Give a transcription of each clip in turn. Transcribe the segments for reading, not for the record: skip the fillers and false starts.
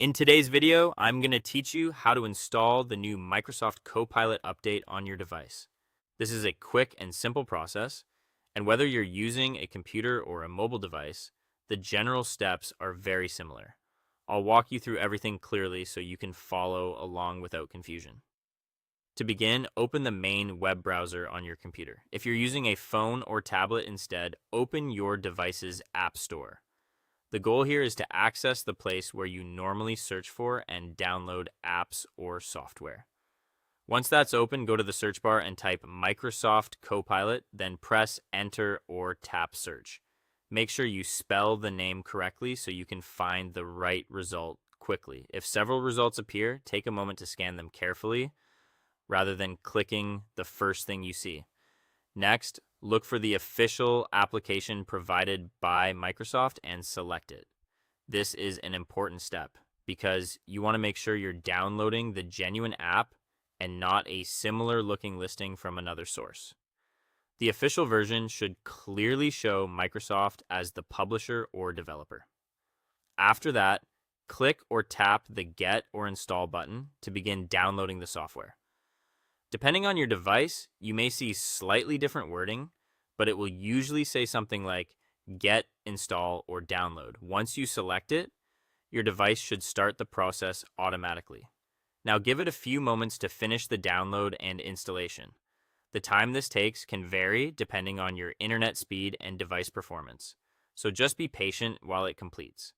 In today's video, I'm going to teach you how to install the new Microsoft Copilot update on your device. This is a quick and simple process, and whether you're using a computer or a mobile device, the general steps are very similar. I'll walk you through everything clearly so you can follow along without confusion. To begin, open the main web browser on your computer. If you're using a phone or tablet instead, open your device's App Store. The goal here is to access the place where you normally search for and download apps or software. Once that's open, go to the search bar and type Microsoft Copilot, then press Enter or tap Search. Make sure you spell the name correctly so you can find the right result quickly. If several results appear, take a moment to scan them carefully rather than clicking the first thing you see. Next, look for the official application provided by Microsoft and select it. This is an important step because you want to make sure you're downloading the genuine app and not a similar looking listing from another source. The official version should clearly show Microsoft as the publisher or developer. After that, click or tap the Get or Install button to begin downloading the software. Depending on your device, you may see slightly different wording, but it will usually say something like Get, Install, or Download. Once you select it, your device should start the process automatically. Now give it a few moments to finish the download and installation. The time this takes can vary depending on your internet speed and device performance, so just be patient while it completes.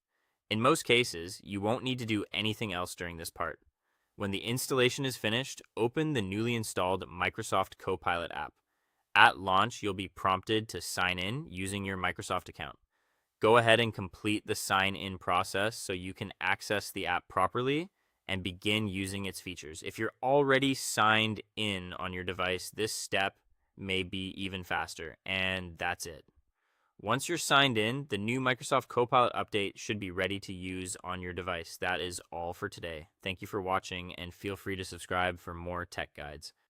In most cases, you won't need to do anything else during this part. When the installation is finished, open the newly installed Microsoft Copilot app. At launch, you'll be prompted to sign in using your Microsoft account. Go ahead and complete the sign-in process so you can access the app properly and begin using its features. If you're already signed in on your device, this step may be even faster, and that's it. Once you're signed in, the new Microsoft Copilot update should be ready to use on your device. That is all for today. Thank you for watching, and feel free to subscribe for more tech guides.